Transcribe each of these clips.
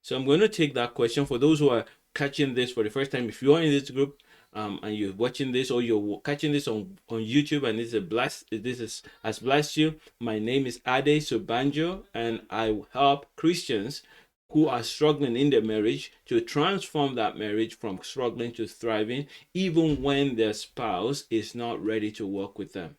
So I'm going to take that question for those who are catching this for the first time. If you are in this group, and you're watching this or you're catching this on YouTube and this has blessed you, my name is Ade Sobanjo, and I help Christians who are struggling in their marriage to transform that marriage from struggling to thriving, even when their spouse is not ready to work with them.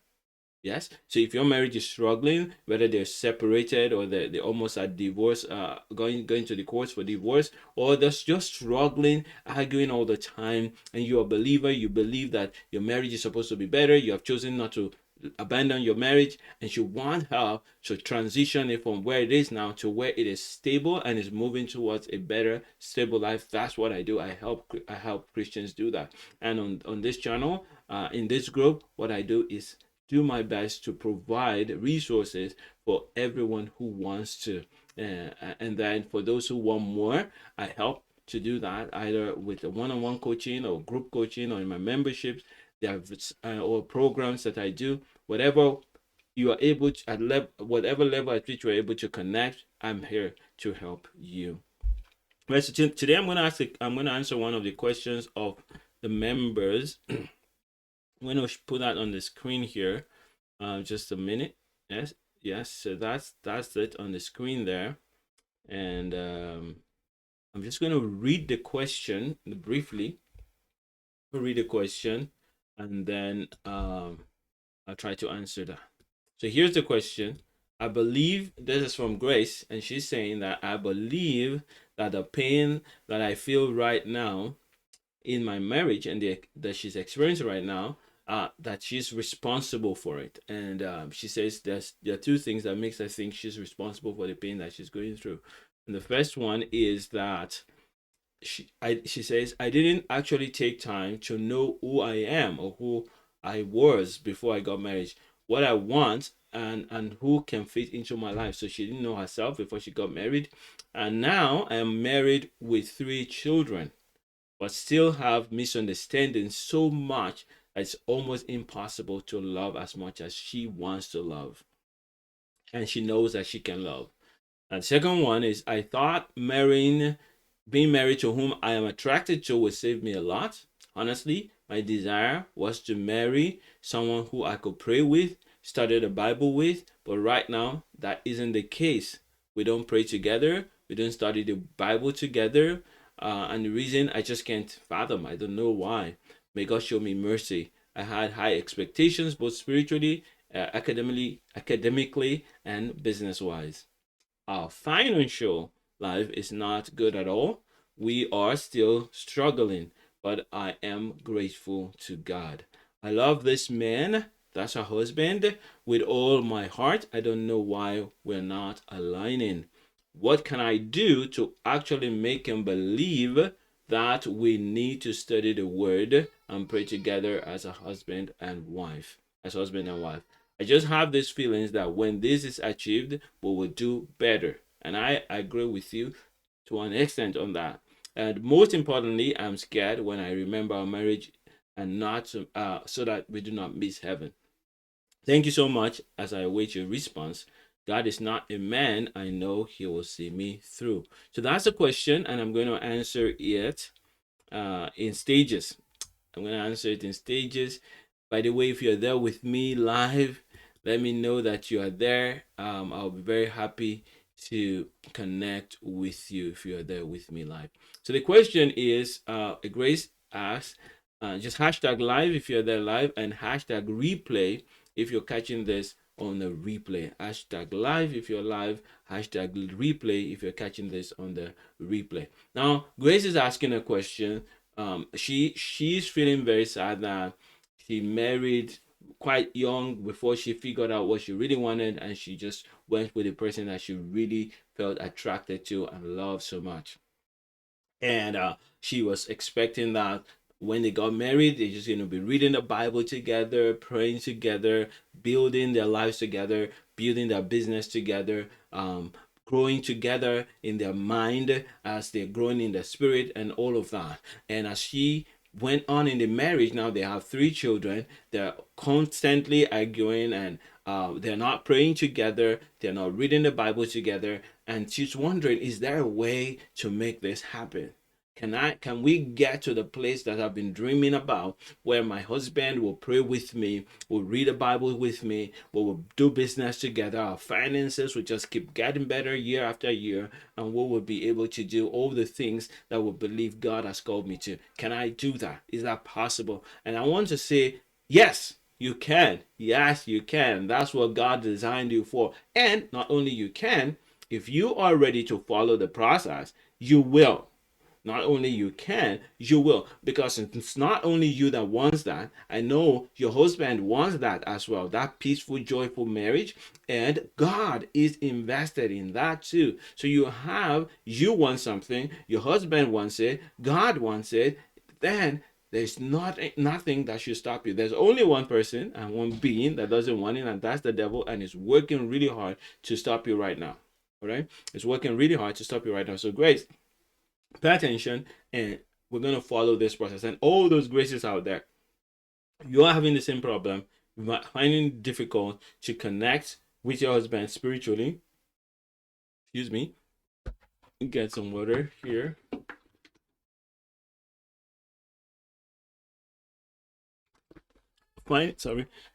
Yes. So if your marriage is struggling, whether they're separated or they almost at divorce, going to the courts for divorce, or they're just struggling, arguing all the time, and you're a believer, you believe that your marriage is supposed to be better, you have chosen not to abandon your marriage, and you want help to transition it from where it is now to where it is stable and is moving towards a better stable life. That's what I do. I help Christians do that. And on this channel, in this group, what I do is do my best to provide resources for everyone who wants to. And then for those who want more, I help to do that either with a one-on-one coaching or group coaching or in my memberships. There are or programs that I do. Whatever you are able to, whatever level at which you are able to connect, I'm here to help you. Right, so today I'm going to answer one of the questions of the members. I'm going to put that on the screen here. Just a minute. Yes, yes. So that's it on the screen there, and I'm just going to read the question briefly. I'll read the question, and then I'll try to answer that. So here's the question. I believe this is from Grace, and she's saying that I believe that the pain that I feel right now in my marriage and that she's experiencing right now, that she's responsible for it. And she says there are two things that makes her think she's responsible for the pain that she's going through. And the first one is that she says I didn't actually take time to know who I am or who I was before I got married, what I want and who can fit into my life. So she didn't know herself before she got married, and now I am married with 3 children, but still have misunderstandings so much that it's almost impossible to love as much as she wants to love, and she knows that she can love. And the second one is I thought being married to whom I am attracted to would save me a lot. Honestly, my desire was to marry someone who I could pray with, study the Bible with, but right now that isn't the case. We don't pray together, we don't study the Bible together, and the reason I just can't fathom, I don't know why. May God show me mercy. I had high expectations, both spiritually, academically, and business wise. Our financial life is not good at all. We are still struggling, but I am grateful to God. I love this man, that's our husband, with all my heart. I don't know why we're not aligning. What can I do to actually make him believe that we need to study the word and pray together as a husband and wife? As husband and wife. I just have these feelings that when this is achieved, we will do better. And I agree with you to an extent on that. And most importantly, I'm scared when I remember our marriage and not so that we do not miss heaven. Thank you so much as I await your response. God is not a man. I know he will see me through. So that's the question, and I'm going to answer it in stages. I'm going to answer it in stages. By the way, if you're there with me live, let me know that you are there. I'll be very happy to connect with you if you are there with me live. So the question is, Grace asks, just hashtag live if you're there live and hashtag replay if you're catching this on the replay. Hashtag live if you're live, hashtag replay if you're catching this on the replay. Now, Grace is asking a question. She's feeling very sad that she married quite young before she figured out what she really wanted, and she just went with the person that she really felt attracted to and loved so much. And she was expecting that when they got married, they're just going to be reading the Bible together, praying together, building their lives together, building their business together, growing together in their mind as they're growing in the spirit and all of that. And as she went on in the marriage. Now they have 3 children. They're constantly arguing, and they're not praying together. They're not reading the Bible together. And she's wondering, is there a way to make this happen? Can we get to the place that I've been dreaming about, where my husband will pray with me, will read the Bible with me, will do business together, our finances will just keep getting better year after year, and we will be able to do all the things that we believe God has called me to? Can I do that? Is that possible? And I want to say, yes, you can. Yes, you can. That's what God designed you for. And not only you can, if you are ready to follow the process, you will. Not only you can, you will, because it's not only you that wants that. I know your husband wants that as well, that peaceful, joyful marriage, and God is invested in that too. So you want something, your husband wants it, God wants it. Then there's nothing that should stop you. There's only one person and one being that doesn't want it, and that's the devil, and it's working really hard to stop you right now. All right, it's working really hard to stop you right now. So Grace, pay attention, and we're going to follow this process. And all those graces out there, you are having the same problem, finding it difficult to connect with your husband spiritually. Excuse me. Get some water here.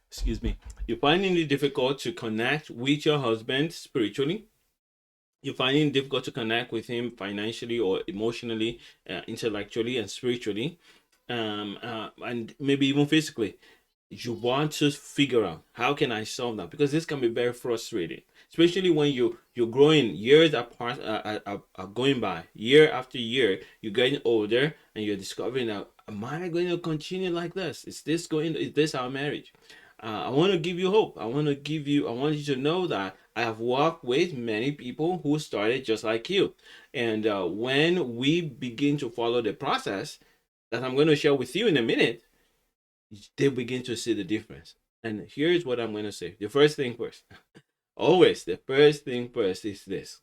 Excuse me. You're finding it difficult to connect with your husband spiritually. You're finding it difficult to connect with him financially or emotionally, intellectually, and spiritually, and maybe even physically. You want to figure out, how can I solve that? Because this can be very frustrating, especially when you're growing, years apart are going by, year after year. You're getting older, and you're discovering that, am I going to continue like this? Is this our marriage? I want to give you hope. I want you to know that I have worked with many people who started just like you. And when we begin to follow the process that I'm going to share with you in a minute, they begin to see the difference. And here's what I'm going to say. The first thing first. Always the first thing first is this.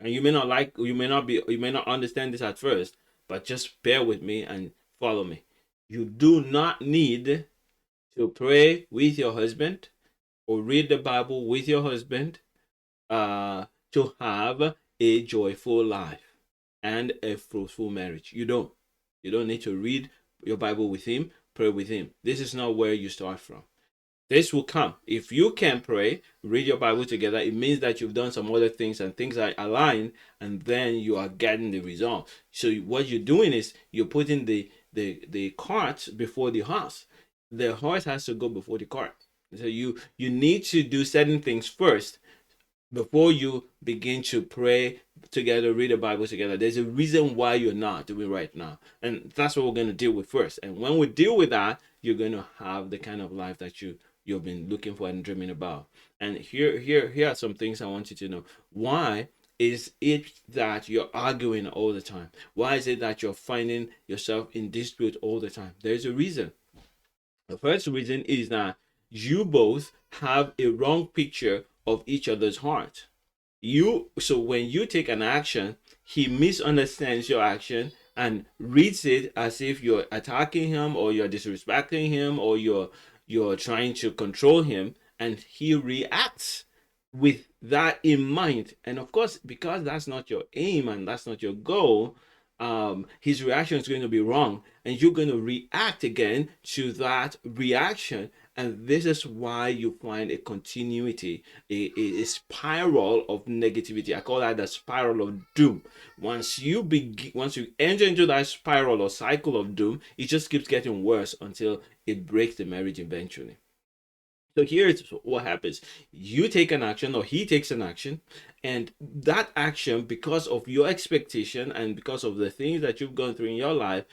And you may not understand this at first, but just bear with me and follow me. You do not need to pray with your husband or read the Bible with your husband to have a joyful life and a fruitful marriage. You don't. You don't need to read your Bible with him, pray with him. This is not where you start from. This will come. If you can pray, read your Bible together, it means that you've done some other things and things are aligned, and then you are getting the result. So what you're doing is you're putting the cart before the horse. The horse has to go before the cart. So you need to do certain things first before you begin to pray together, read the Bible together. There's a reason why you're not doing right now. And that's what we're going to deal with first. And when we deal with that, you're going to have the kind of life that you've been looking for and dreaming about. And here are some things I want you to know. Why is it that you're arguing all the time? Why is it that you're finding yourself in dispute all the time? There's a reason. The first reason is that you both have a wrong picture of each other's heart. So when you take an action, he misunderstands your action and reads it as if you're attacking him, or you're disrespecting him, or you're trying to control him, and he reacts with that in mind. And of course, because that's not your aim and that's not your goal, his reaction is going to be wrong, and you're going to react again to that reaction. And this is why you find a continuity, a spiral of negativity. I call that the spiral of doom. Once you enter into that spiral or cycle of doom, it just keeps getting worse until it breaks the marriage eventually. So here's what happens. You take an action, or he takes an action, and that action, because of your expectation and because of the things that you've gone through in your life,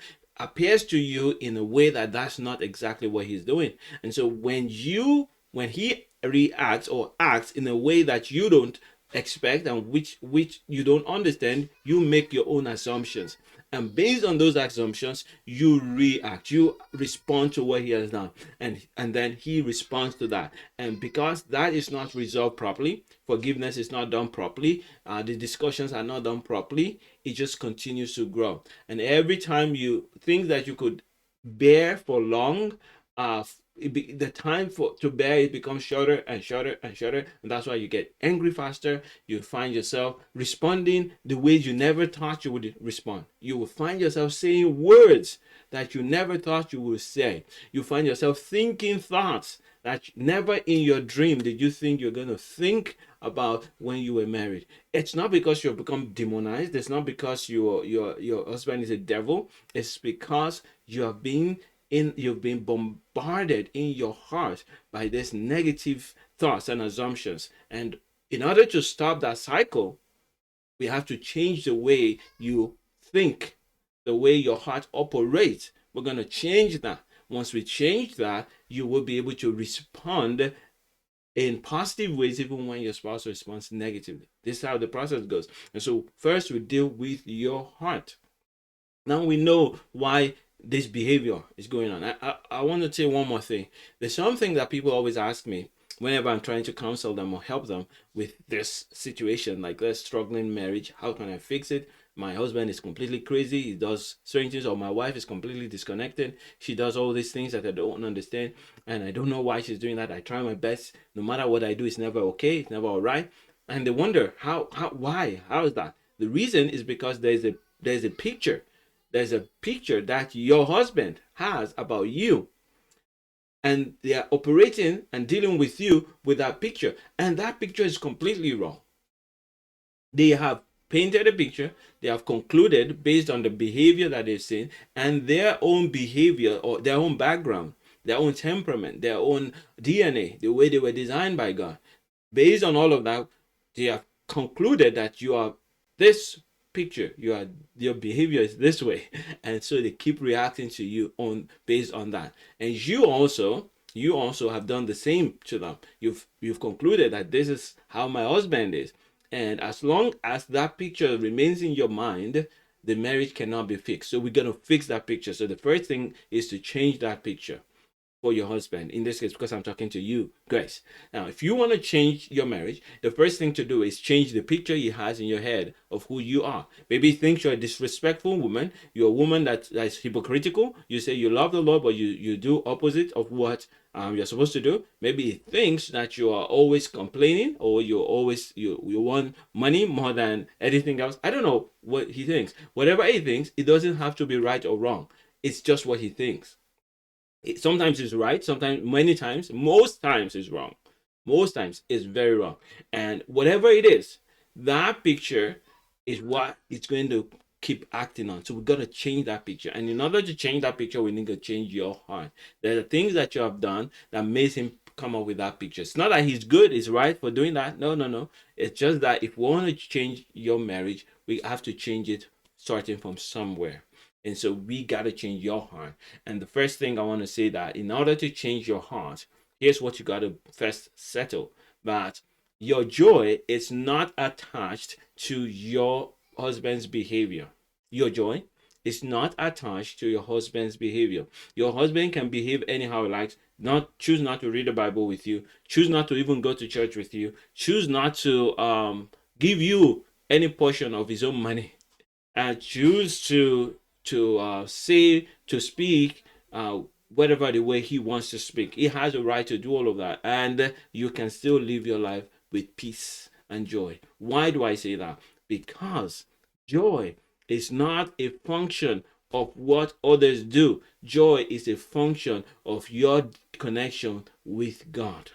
appears to you in a way that that's not exactly what he's doing. And so when he reacts or acts in a way that you don't expect and which you don't understand, you make your own assumptions, and based on those assumptions you react, you respond to what he has done, and then he responds to that. And because that is not resolved properly, forgiveness is not done properly, the discussions are not done properly, it just continues to grow. And every time you think that you could bear for long, the time for to bear it becomes shorter and shorter and shorter, and that's why you get angry faster. You find yourself responding the ways you never thought you would respond. You will find yourself saying words that you never thought you would say. You find yourself thinking thoughts that never in your dream did you think you're going to think about when you were married. It's not because you've become demonized. It's not because your husband is a devil. It's because you've been bombarded in your heart by these negative thoughts and assumptions. And in order to stop that cycle, we have to change the way you think, the way your heart operates. We're going to change that. Once we change that, you will be able to respond in positive ways even when your spouse responds negatively. This is how the process goes. And so first we deal with your heart. Now we know why this behavior is going on. I want to say one more thing. There's something that people always ask me whenever I'm trying to counsel them or help them with this situation, like this struggling marriage. How can I fix it? My husband is completely crazy. He does certain things, or my wife is completely disconnected. She does all these things that I don't understand, and I don't know why she's doing that. I try my best. No matter what I do, it's never okay. It's never all right. And they wonder why, how is that? The reason is because there's a picture. There's a picture that your husband has about you, and they are operating and dealing with you with that picture, and that picture is completely wrong. They have painted a picture, they have concluded based on the behavior that they've seen and their own behavior or their own background, their own temperament, their own DNA, the way they were designed by God. Based on all of that, they have concluded that you are this picture, your behavior is this way, and so they keep reacting to you on based on that. And you also have done the same to them. You've concluded that this is how my husband is, and as long as that picture remains in your mind, the marriage cannot be fixed. So we're going to fix that picture. So the first thing is to change that picture for your husband, in this case, because I'm talking to you guys. Now, if you want to change your marriage, the first thing to do is change the picture he has in your head of who you are. Maybe he thinks you're a disrespectful woman, you're a woman that's hypocritical. You say you love the Lord, but you do opposite of what you're supposed to do. Maybe he thinks that you are always complaining, or you want money more than anything else. I don't know what he thinks. Whatever he thinks, it doesn't have to be right or wrong. It's just what he thinks. Sometimes it's right, sometimes, many times, most times it's wrong. Most times it's very wrong. And whatever it is, that picture is what it's going to keep acting on. So we're going to change that picture. And in order to change that picture, we need to change your heart. There are things that you have done that makes him come up with that picture. It's not that he's good, he's right for doing that. No, no, no. It's just that if we want to change your marriage, we have to change it starting from somewhere. And so we got to change your heart. And the first thing I want to say, that in order to change your heart, here's what you got to first settle: that your joy is not attached to your husband's behavior. Your joy is not attached to your husband's behavior. Your husband can behave anyhow he likes, not choose not to read the Bible with you, choose not to even go to church with you, choose not to give you any portion of his own money, and choose to speak whatever the way he wants to speak. He has a right to do all of that, and you can still live your life with peace and joy. Why do I say that? Because joy is not a function of what others do. Joy is a function of your connection with God.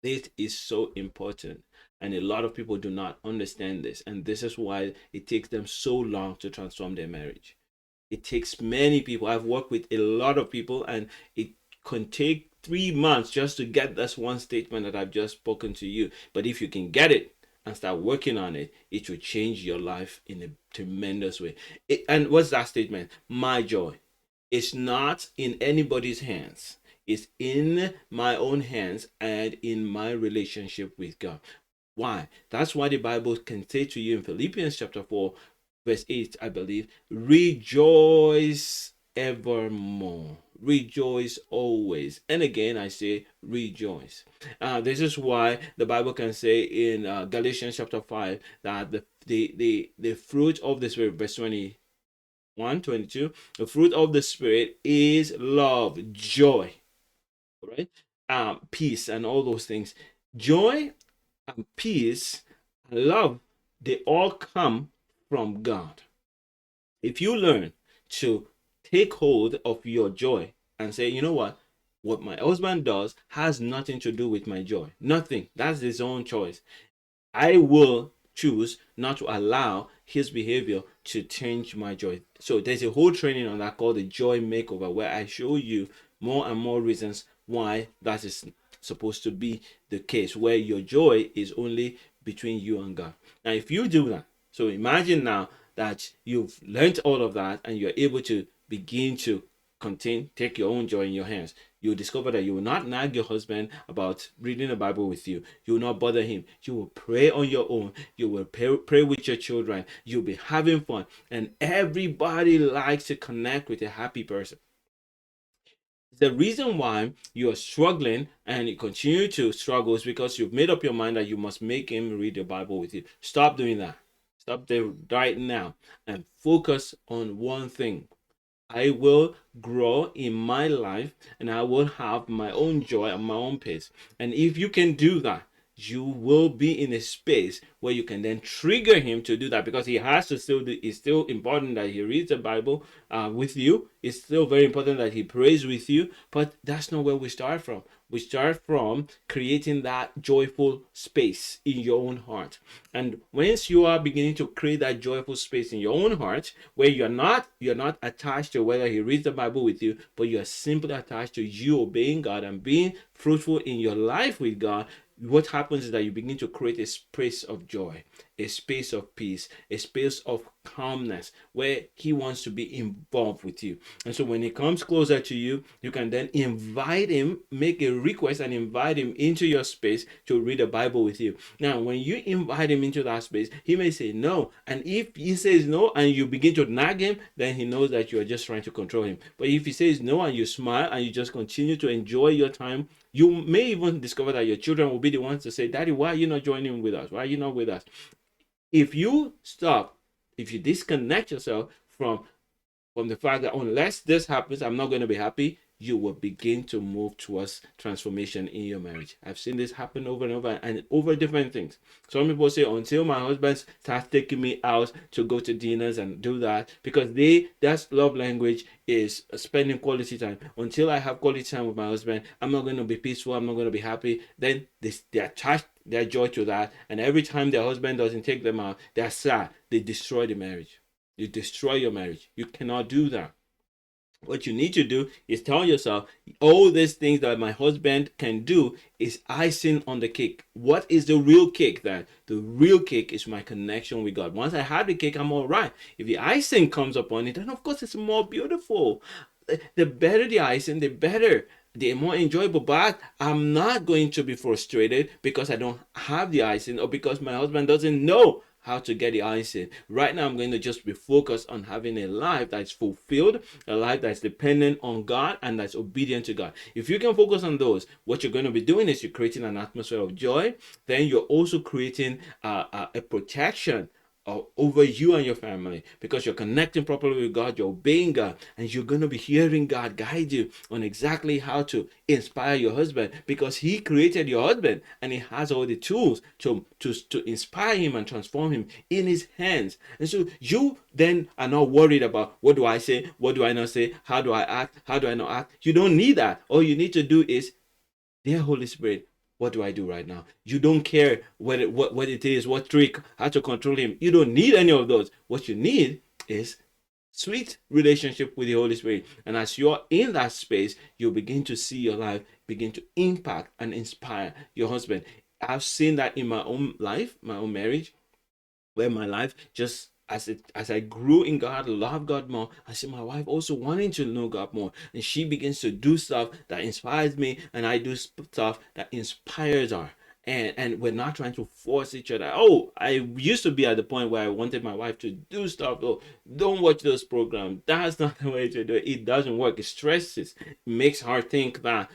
This is so important, and a lot of people do not understand this, and this is why it takes them so long to transform their marriage. It takes many people. I've worked with a lot of people, and it can take 3 months just to get this one statement that I've just spoken to you. But if you can get it and start working on it, it will change your life in a tremendous way. And what's that statement? My joy is not in anybody's hands. It's in my own hands and in my relationship with God. Why? That's why the Bible can say to you in Philippians chapter 4, verse 8, I believe, rejoice evermore. Rejoice always. And again, I say rejoice. This is why the Bible can say in Galatians chapter 5 that the fruit of the Spirit, verse 21, 22, the fruit of the Spirit is love, joy, right? Peace, and all those things. Joy and peace and love, they all come from God. If you learn to take hold of your joy and say, you know what my husband does has nothing to do with my joy. Nothing. That's his own choice. I will choose not to allow his behavior to change my joy. So there's a whole training on that called the joy makeover, where I show you more and more reasons why that is supposed to be the case, where your joy is only between you and God. Now, if you do that, so imagine now that you've learned all of that and you're able to begin to take your own joy in your hands. You'll discover that you will not nag your husband about reading the Bible with you. You will not bother him. You will pray on your own. You will pray with your children. You'll be having fun. And everybody likes to connect with a happy person. The reason why you are struggling and you continue to struggle is because you've made up your mind that you must make him read the Bible with you. Stop doing that. Stop there right now and focus on one thing. I will grow in my life and I will have my own joy and my own pace. And if you can do that, you will be in a space where you can then trigger him to do that, because he has to still do. It's still important that he reads the Bible with you. It's still very important that he prays with you, but that's not where we start from. We start from creating that joyful space in your own heart. And once you are beginning to create that joyful space in your own heart, where you're not attached to whether he reads the Bible with you, but you're simply attached to you obeying God and being fruitful in your life with God, what happens is that you begin to create a space of joy, a space of peace, a space of calmness, where he wants to be involved with you. And so when he comes closer to you, you can then invite him, make a request and invite him into your space to read the Bible with you. Now, when you invite him into that space, he may say no. And if he says no and you begin to nag him, then he knows that you are just trying to control him. But if he says no and you smile and you just continue to enjoy your time, you may even discover that your children will be the ones to say, Daddy, why are you not joining with us? Why are you not with us? If you stop, if you disconnect yourself from the fact that unless this happens, I'm not going to be happy, you will begin to move towards transformation in your marriage. I've seen this happen over and over and over different things. Some people say, until my husband starts taking me out to go to dinners and do that, because that's love language is spending quality time. Until I have quality time with my husband, I'm not going to be peaceful, I'm not going to be happy. Then they attach their joy to that, and every time their husband doesn't take them out, they're sad. They destroy the marriage. You destroy your marriage. You cannot do that. What you need to do is tell yourself, all these things that my husband can do is icing on the cake. What is the real cake then? The real cake is my connection with God. Once I have the cake, I'm all right. If the icing comes upon it, then of course it's more beautiful. The better the icing, the better, the more enjoyable. But I'm not going to be frustrated because I don't have the icing, or because my husband doesn't know how to get the icing. Right now, I'm going to just be focused on having a life that's fulfilled, a life that's dependent on God and that's obedient to God. If you can focus on those, what you're going to be doing is you're creating an atmosphere of joy. Then you're also creating a protection over you and your family, because you're connecting properly with God, you're obeying God, and you're going to be hearing God guide you on exactly how to inspire your husband, because he created your husband and he has all the tools to inspire him and transform him in his hands. And so you then are not worried about, what do I say, what do I not say, how do I act, how do I not act. You don't need that. All you need to do is, dear Holy Spirit, what do I do right now? You don't care what it is, what trick, how to control him. You don't need any of those. What you need is sweet relationship with the Holy Spirit. And as you're in that space, you'll begin to see your life begin to impact and inspire your husband. I've seen that in my own life, my own marriage, where my life just, as I grew in God, love God more, I see my wife also wanting to know God more, and she begins to do stuff that inspires me, and I do stuff that inspires her. And we're not trying to force each other. Oh, I used to be at the point where I wanted my wife to do stuff. Oh, don't watch those programs. That's not the way to do it. It doesn't work. It stresses. It makes her think that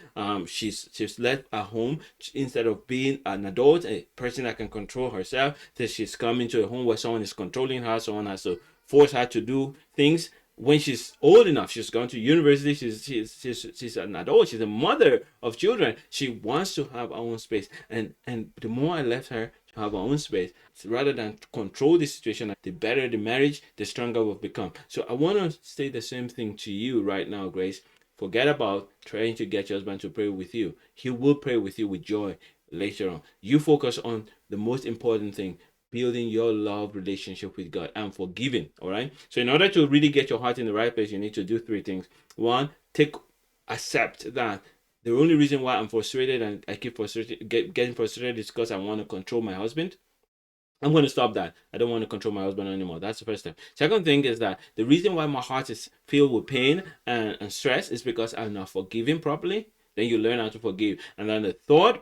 she's left at home instead of being an adult, a person that can control herself. That she's coming to a home where someone is controlling her. Someone has to force her to do things. When she's old enough, she's gone to university, she's an adult, she's a mother of children, she wants to have her own space. And the more I left her to have her own space, rather than control the situation, the better the marriage, the stronger we've become. So I want to say the same thing to you right now, Grace. Forget about trying to get your husband to pray with you. He will pray with you with joy later on. You focus on the most important thing, building your love relationship with God and forgiving. All right. So in order to really get your heart in the right place, you need to do three things. One, accept that the only reason why I'm frustrated and I keep getting frustrated is because I want to control my husband. I'm going to stop that. I don't want to control my husband anymore. That's the first step. Second thing is that the reason why my heart is filled with pain and stress is because I'm not forgiving properly. Then you learn how to forgive. And then the third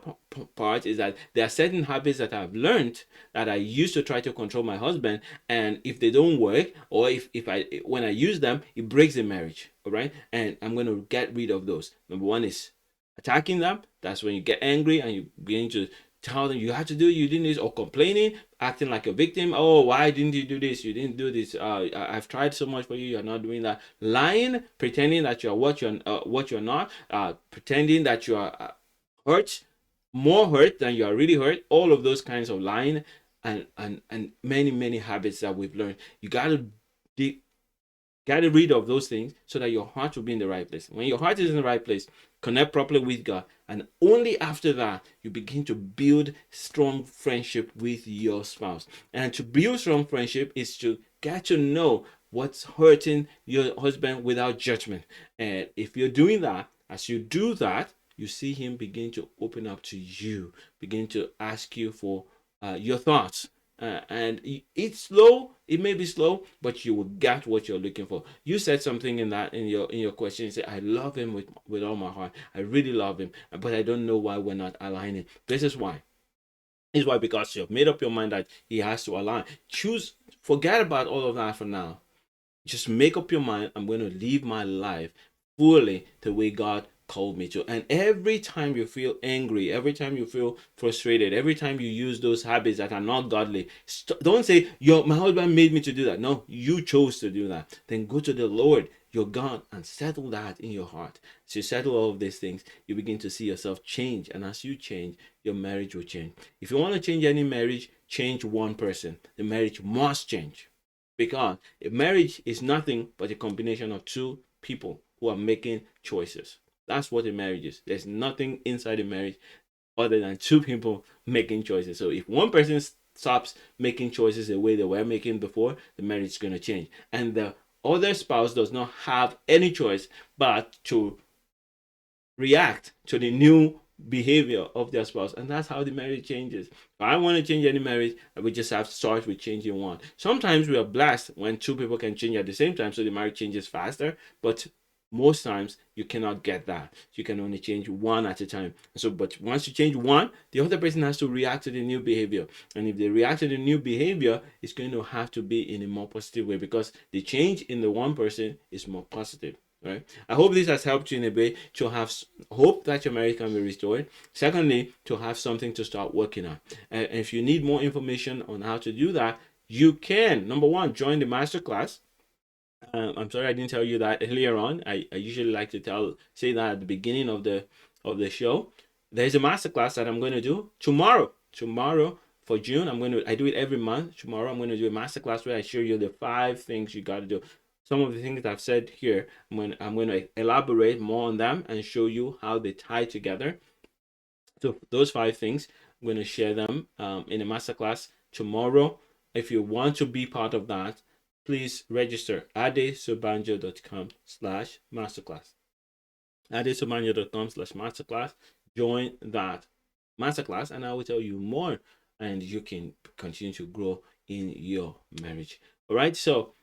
part is that there are certain habits that I've learned that I used to try to control my husband. And if they don't work, or if I when I use them, it breaks the marriage. All right. And I'm going to get rid of those. Number one is attacking them. That's when you get angry and you begin to tell them you have to do, you didn't do this, or complaining, acting like a victim. Oh, why didn't you do this? You didn't do this. I've tried so much for you. You're not doing that. Lying, pretending that you're what you're not. Pretending that you are hurt, more hurt than you are really hurt. All of those kinds of lying and many habits that we've learned. You gotta get rid of those things so that your heart will be in the right place. When your heart is in the right place, connect properly with God, and only after that you begin to build strong friendship with your spouse. And to build strong friendship is to get to know what's hurting your husband without judgment. And if you're doing that, as you do that, you see him begin to open up to you, begin to ask you for your thoughts. And it's slow. It may be slow, but you will get what you're looking for. You said something in your question. You said, "I love him with all my heart. I really love him, but I don't know why we're not aligning." This is why. It's why, because you've made up your mind that he has to align. Forget about all of that for now. Just make up your mind, I'm going to live my life fully the way God called me to. And every time you feel angry, every time you feel frustrated, every time you use those habits that are not godly, don't say, my husband made me to do that. No, you chose to do that. Then go to the Lord, your God, and settle that in your heart. As you settle all of these things, you begin to see yourself change. And as you change, your marriage will change. If you want to change any marriage, change one person. The marriage must change. Because a marriage is nothing but a combination of two people who are making choices. That's what a marriage is. There's nothing inside a marriage other than two people making choices. So if one person stops making choices the way they were making before, the marriage is going to change. And the other spouse does not have any choice but to react to the new behavior of their spouse, and that's how the marriage changes. If I want to change any marriage, we just have to start with changing one. Sometimes we are blessed when two people can change at the same time, so the marriage changes faster, but most times you cannot get that. You can only change one at a time. So but once you change one, the other person has to react to the new behavior, and if they react to the new behavior, it's going to have to be in a more positive way, because the change in the one person is more positive. Right. I hope this has helped you in a way to have hope that your marriage can be restored. Secondly, to have something to start working on. And if you need more information on how to do that, you can, number one, join the masterclass. I'm sorry I didn't tell you that earlier on. I usually like to say that at the beginning of the show. There's a masterclass that I'm going to do tomorrow. Tomorrow for June, I do it every month. Tomorrow I'm going to do a masterclass where I show you the 5 things you got to do. Some of the things that I've said here, I'm going to elaborate more on them and show you how they tie together. So those 5 things, I'm going to share them in a masterclass tomorrow. If you want to be part of that, please register adesobanjo.com/masterclass. adesobanjo.com/masterclass. Join that masterclass, and I will tell you more, and you can continue to grow in your marriage. All right, so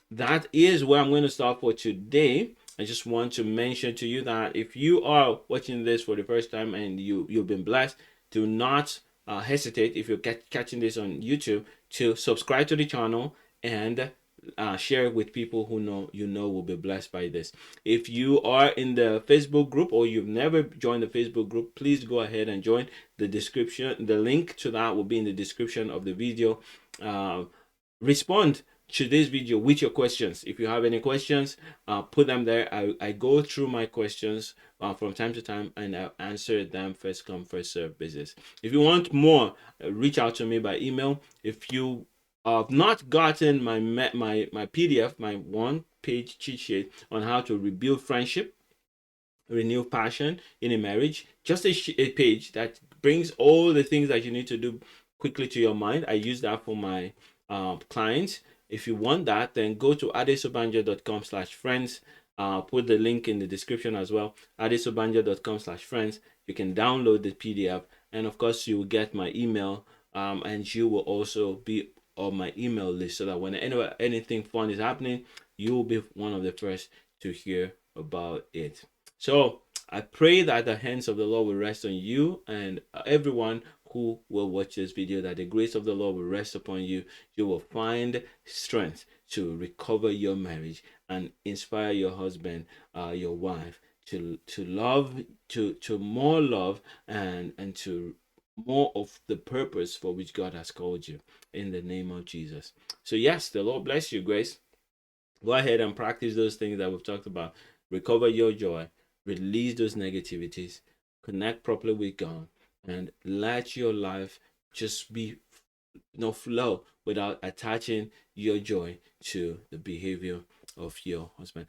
that is where I'm going to stop for today. I just want to mention to you that if you are watching this for the first time and you've been blessed, do not hesitate, if you're catching this on YouTube, to subscribe to the channel and share it with people who will be blessed by this. If you are in the Facebook group or you've never joined the Facebook group, please go ahead and join. The description, the link to that will be in the description of the video. Respond to this video with your questions. If you have any questions, put them there. I go through my questions from time to time, and I answer them first come first serve basis. If you want more, reach out to me by email. If you have not gotten my PDF, my 1-page cheat sheet on how to rebuild friendship, renew passion in a marriage, just a page that brings all the things that you need to do quickly to your mind. I use that for my clients. If you want that, then go to adesobanja.com/friends. Put the link in the description as well, adesobanja.com/friends. You can download the PDF, and of course you will get my email, and you will also be on my email list, so that when anything fun is happening, you will be one of the first to hear about it. So I pray that the hands of the Lord will rest on you and everyone who will watch this video, that the grace of the Lord will rest upon you. You will find strength to recover your marriage and inspire your husband, your wife, to love, to more love, and to more of the purpose for which God has called you, in the name of Jesus. So yes, the Lord bless you, Grace. Go ahead and practice those things that we've talked about. Recover your joy, release those negativities, connect properly with God, and let your life just be flow without attaching your joy to the behavior of your husband.